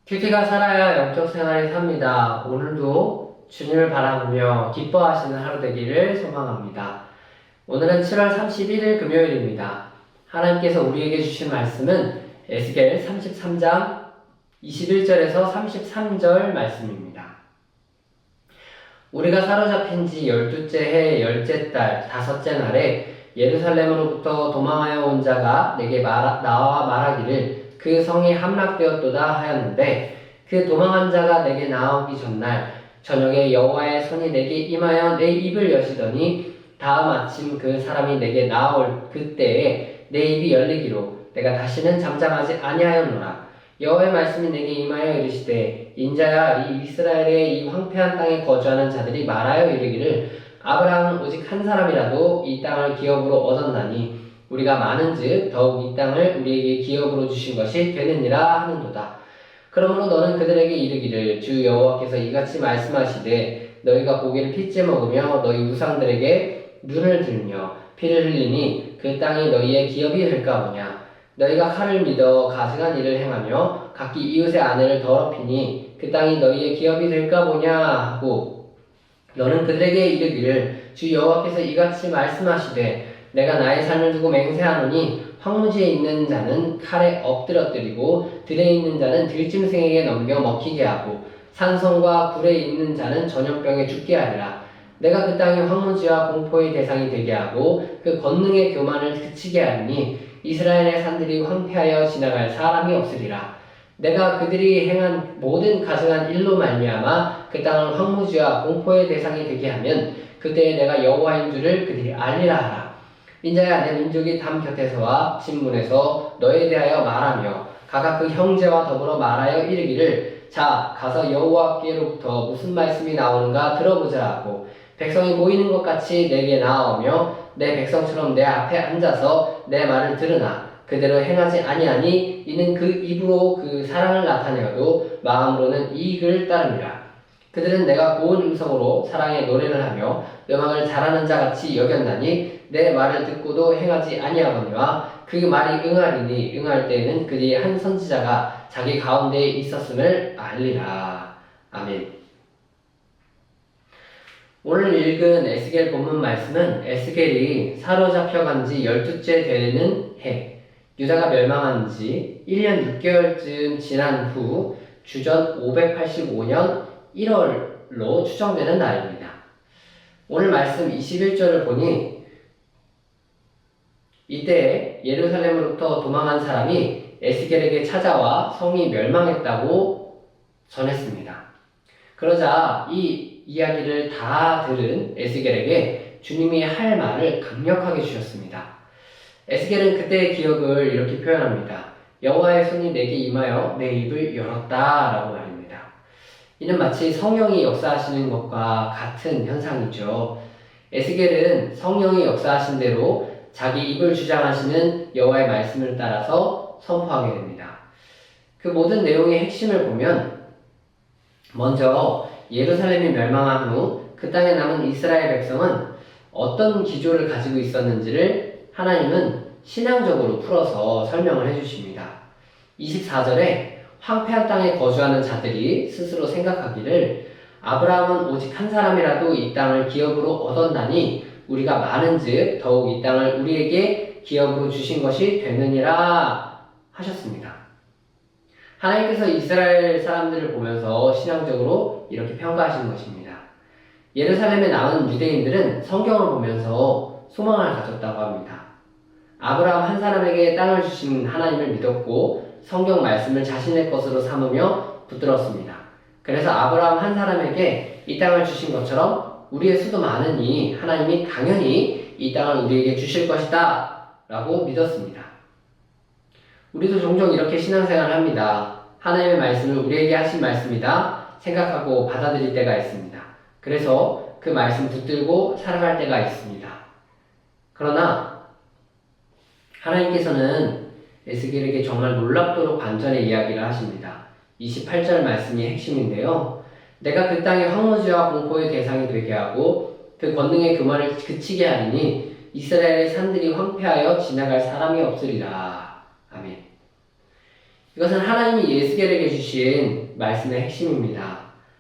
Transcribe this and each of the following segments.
큐티가 살아야 영적 생활이 삽니다. 오늘도 주님을 바라보며 기뻐하시는 하루 되기를 소망합니다. 오늘은 7월 31일 금요일입니다. 하나님께서 우리에게 주신 말씀은 에스겔 33장 21절에서 33절 말씀입니다. 우리가 사로잡힌 지 12째 해 10째 달 5째 날에 예루살렘으로부터 도망하여 온 자가 내게 나와 말하기를 그 성이 함락되었도다 하였는데, 그 도망한 자가 내게 나오기 전날 저녁에 여호와의 손이 내게 임하여 내 입을 여시더니, 다음 아침 그 사람이 내게 나올 그때에 내 입이 열리기로 내가 다시는 잠잠하지 아니하였노라. 여호와의 말씀이 내게 임하여 이르시되, 인자야, 이 이스라엘의 이 황폐한 땅에 거주하는 자들이 말하여 이르기를 아브라함은 오직 한 사람이라도 이 땅을 기업으로 얻었나니 우리가 많은즉 더욱 이 땅을 우리에게 기업으로 주신 것이 되느니라 하는도다. 그러므로 너는 그들에게 이르기를, 주 여호와께서 이같이 말씀하시되, 너희가 고기를 핏째 먹으며 너희 우상들에게 눈을 들며 피를 흘리니 그 땅이 너희의 기업이 될까 보냐. 너희가 칼을 믿어 가증한 일을 행하며 각기 이웃의 아내를 더럽히니 그 땅이 너희의 기업이 될까 보냐 하고, 너는 그들에게 이르기를, 주 여호와께서 이같이 말씀하시되, 내가 나의 삶을 두고 맹세하노니 황무지에 있는 자는 칼에 엎드러뜨리고 들에 있는 자는 들짐승에게 넘겨 먹히게 하고 산성과 굴에 있는 자는 전염병에 죽게 하리라. 내가 그 땅이 황무지와 공포의 대상이 되게 하고 그 권능의 교만을 그치게 하리니 이스라엘의 산들이 황폐하여 지나갈 사람이 없으리라. 내가 그들이 행한 모든 가증한 일로 말미암아 그 땅을 황무지와 공포의 대상이 되게 하면 그때에 내가 여호와인 줄을 그들이 알리라 하라. 인자야, 내 민족이 담 곁에서와 진문에서 너에 대하여 말하며 각각 그 형제와 더불어 말하여 이르기를, 자, 가서 여호와께로부터 무슨 말씀이 나오는가 들어보자 하고, 백성이 모이는 것 같이 내게 나아오며 내 백성처럼 내 앞에 앉아서 내 말을 들으나 그대로 행하지 아니하니 이는 그 입으로 그 사랑을 나타내어도 마음으로는 이익을 따릅니다. 그들은 내가 고운 음성으로 사랑의 노래를 하며 음악을 잘하는 자같이 여겼나니 내 말을 듣고도 행하지 아니하거니와 그 말이 응하리니 응할 때에는 그들이 한 선지자가 자기 가운데에 있었음을 알리라. 아멘. 오늘 읽은 에스겔 본문 말씀은 에스겔이 사로잡혀간 지 12째 되는 해, 유다가 멸망한 지 1년 6개월쯤 지난 후 주전 585년 1월로 추정되는 날입니다. 오늘 말씀 21절을 보니 이때 예루살렘으로부터 도망한 사람이 에스겔에게 찾아와 성이 멸망했다고 전했습니다. 그러자 이 이야기를 다 들은 에스겔에게 주님이 할 말을 강력하게 주셨습니다. 에스겔은 그때의 기억을 이렇게 표현합니다. 여호와의 손이 내게 임하여 내 입을 열었다 라고 말합니다. 이는 마치 성령이 역사하시는 것과 같은 현상이죠. 에스겔은 성령이 역사하신 대로 자기 입을 주장하시는 여호와의 말씀을 따라서 선포하게 됩니다. 그 모든 내용의 핵심을 보면, 먼저 예루살렘이 멸망한 후 그 땅에 남은 이스라엘 백성은 어떤 기조를 가지고 있었는지를 하나님은 신앙적으로 풀어서 설명을 해주십니다. 24절에 황폐한 땅에 거주하는 자들이 스스로 생각하기를, 아브라함은 오직 한 사람이라도 이 땅을 기업으로 얻었나니 우리가 많은즉 더욱 이 땅을 우리에게 기업으로 주신 것이 되느니라 하셨습니다. 하나님께서 이스라엘 사람들을 보면서 신앙적으로 이렇게 평가하신 것입니다. 예루살렘에 남은 유대인들은 성경을 보면서 소망을 가졌다고 합니다. 아브라함 한 사람에게 땅을 주신 하나님을 믿었고 성경 말씀을 자신의 것으로 삼으며 붙들었습니다. 그래서 아브라함 한 사람에게 이 땅을 주신 것처럼 우리의 수도 많으니 하나님이 당연히 이 땅을 우리에게 주실 것이다 라고 믿었습니다. 우리도 종종 이렇게 신앙생활을 합니다. 하나님의 말씀을 우리에게 하신 말씀이다 생각하고 받아들일 때가 있습니다. 그래서 그 말씀 붙들고 살아갈 때가 있습니다. 그러나 하나님께서는 에스겔에게 정말 놀랍도록 반전의 이야기를 하십니다. 28절 말씀이 핵심인데요. 내가 그 땅의 황무지와 공포의 대상이 되게 하고 그 권능의 교만을 그치게 하리니 이스라엘의 산들이 황폐하여 지나갈 사람이 없으리라. 아멘. 이것은 하나님이 예스겔에게 주신 말씀의 핵심입니다.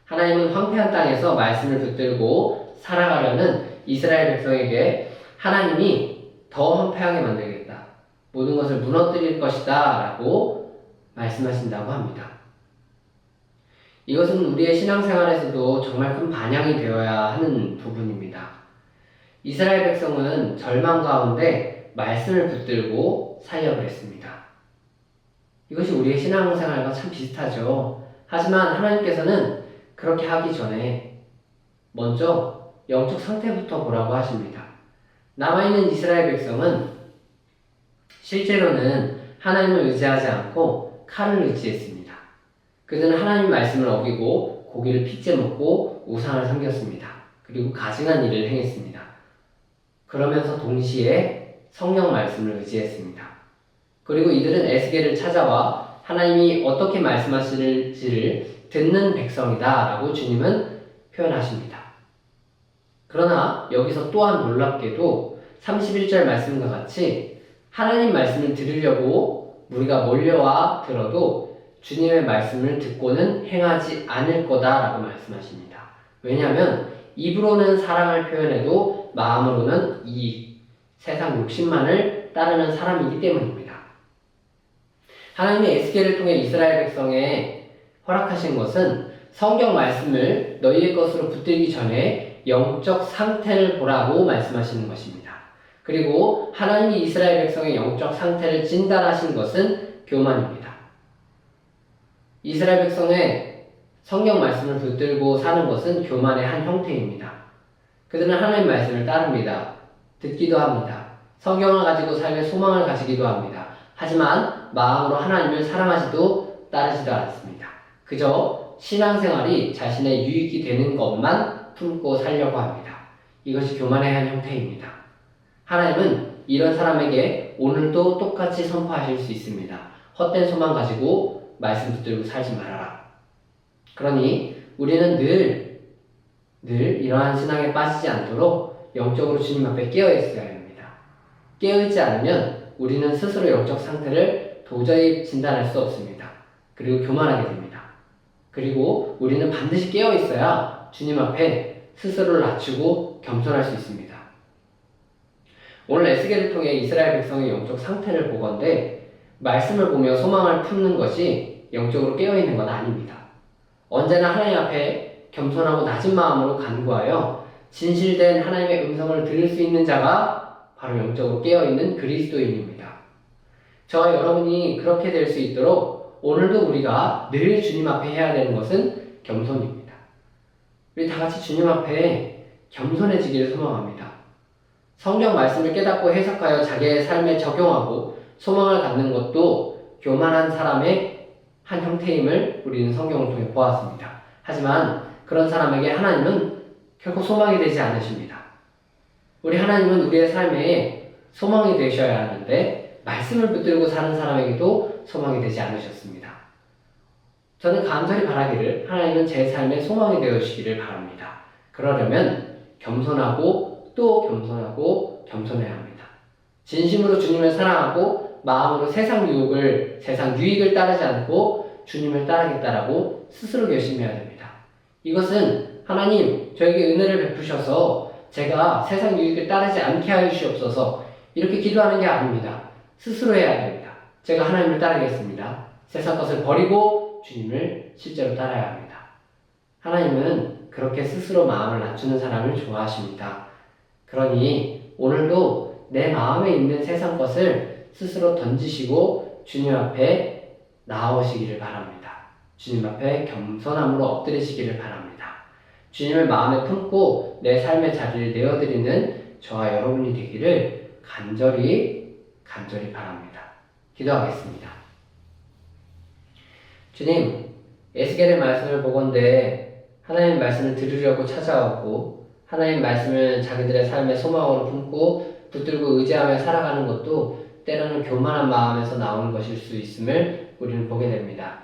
하나님은 황폐한 땅에서 말씀을 붙들고 살아가려는 이스라엘 백성에게 하나님이 더 황폐하게 만들겠다. 모든 것을 무너뜨릴 것이다. 라고 말씀하신다고 합니다. 이것은 우리의 신앙생활에서도 정말 큰 반향이 되어야 하는 부분입니다. 이스라엘 백성은 절망 가운데 말씀을 붙들고 살려고 했습니다. 이것이 우리의 신앙생활과 참 비슷하죠. 하지만 하나님께서는 그렇게 하기 전에 먼저 영적 상태부터 보라고 하십니다. 남아있는 이스라엘 백성은 실제로는 하나님을 의지하지 않고 칼을 의지했습니다. 그들은 하나님 말씀을 어기고 고기를 핏째 먹고 우상을 섬겼습니다. 그리고 가증한 일을 행했습니다. 그러면서 동시에 성령 말씀을 의지했습니다. 그리고 이들은 에스겔을 찾아와 하나님이 어떻게 말씀하실지를 듣는 백성이다 라고 주님은 표현하십니다. 그러나 여기서 또한 놀랍게도 31절 말씀과 같이 하나님 말씀을 들으려고 우리가 몰려와 들어도 주님의 말씀을 듣고는 행하지 않을 거다라고 말씀하십니다. 왜냐하면 입으로는 사랑을 표현해도 마음으로는 이 세상 욕심만을 따르는 사람이기 때문입니다. 하나님이 에스겔을 통해 이스라엘 백성에 허락하신 것은 성경 말씀을 너희의 것으로 붙들기 전에 영적 상태를 보라고 말씀하시는 것입니다. 그리고 하나님이 이스라엘 백성의 영적 상태를 진단하신 것은 교만입니다. 이스라엘 백성의 성경 말씀을 붙들고 사는 것은 교만의 한 형태입니다. 그들은 하나님 말씀을 따릅니다. 듣기도 합니다. 성경을 가지고 삶의 소망을 가지기도 합니다. 하지만 마음으로 하나님을 사랑하지도 따르지도 않습니다. 그저 신앙생활이 자신의 유익이 되는 것만 품고 살려고 합니다. 이것이 교만의 한 형태입니다. 하나님은 이런 사람에게 오늘도 똑같이 선포하실 수 있습니다. 헛된 소망 가지고 말씀 붙들고 살지 말아라. 그러니 우리는 늘 이러한 신앙에 빠지지 않도록 영적으로 주님 앞에 깨어 있어야 합니다. 깨어 있지 않으면 우리는 스스로 영적 상태를 도저히 진단할 수 없습니다. 그리고 교만하게 됩니다. 그리고 우리는 반드시 깨어 있어야 주님 앞에 스스로를 낮추고 겸손할 수 있습니다. 오늘 에스겔을 통해 이스라엘 백성의 영적 상태를 보건대 말씀을 보며 소망을 품는 것이 영적으로 깨어있는 건 아닙니다. 언제나 하나님 앞에 겸손하고 낮은 마음으로 간구하여 진실된 하나님의 음성을 들을 수 있는 자가 바로 영적으로 깨어있는 그리스도인입니다. 저와 여러분이 그렇게 될 수 있도록 오늘도 우리가 늘 주님 앞에 해야 되는 것은 겸손입니다. 우리 다 같이 주님 앞에 겸손해지기를 소망합니다. 성경 말씀을 깨닫고 해석하여 자기의 삶에 적용하고 소망을 갖는 것도 교만한 사람의 한 형태임을 우리는 성경을 통해 보았습니다. 하지만 그런 사람에게 하나님은 결코 소망이 되지 않으십니다. 우리 하나님은 우리의 삶에 소망이 되셔야 하는데 말씀을 붙들고 사는 사람에게도 소망이 되지 않으셨습니다. 저는 간절히 바라기를 하나님은 제 삶의 소망이 되어주시기를 바랍니다. 그러려면 겸손하고 또 겸손하고 겸손해야 합니다. 진심으로 주님을 사랑하고 마음으로 세상 유익을 따르지 않고 주님을 따르겠다라고 스스로 결심해야 됩니다. 이것은 하나님 저에게 은혜를 베푸셔서 제가 세상 유익을 따르지 않게 하여 주시옵소서 이렇게 기도하는 게 아닙니다. 스스로 해야 됩니다. 제가 하나님을 따르겠습니다. 세상 것을 버리고 주님을 실제로 따라야 합니다. 하나님은 그렇게 스스로 마음을 낮추는 사람을 좋아하십니다. 그러니 오늘도 내 마음에 있는 세상 것을 스스로 던지시고 주님 앞에 나아오시기를 바랍니다. 주님 앞에 겸손함으로 엎드리시기를 바랍니다. 주님을 마음에 품고 내 삶의 자리를 내어드리는 저와 여러분이 되기를 간절히 바랍니다. 기도하겠습니다. 주님, 에스겔의 말씀을 보건대 하나님의 말씀을 들으려고 찾아오고 하나님의 말씀을 자기들의 삶의 소망으로 품고 붙들고 의지하며 살아가는 것도 때로는 교만한 마음에서 나오는 것일 수 있음을 우리는 보게 됩니다.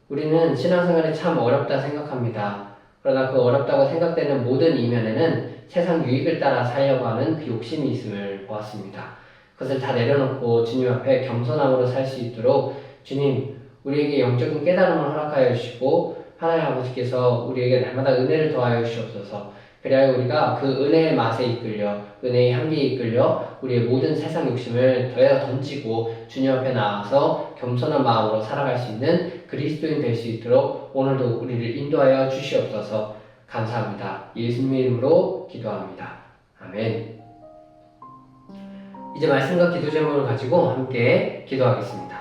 우리는 신앙생활이 참 어렵다 생각합니다. 그러나 그 어렵다고 생각되는 모든 이면에는 세상 유익을 따라 살려고 하는 그 욕심이 있음을 보았습니다. 그것을 다 내려놓고 주님 앞에 겸손함으로 살 수 있도록 주님 우리에게 영적인 깨달음을 허락하여 주시고 하나님 아버지께서 우리에게 날마다 은혜를 더하여 주시옵소서. 그래야 우리가 그 은혜의 맛에 이끌려 은혜의 향기에 이끌려 우리의 모든 세상 욕심을 더해 던지고 주님 앞에 나와서 겸손한 마음으로 살아갈 수 있는 그리스도인 될 수 있도록 오늘도 우리를 인도하여 주시옵소서. 감사합니다. 예수님의 이름으로 기도합니다. 아멘. 이제 말씀과 기도 제목을 가지고 함께 기도하겠습니다.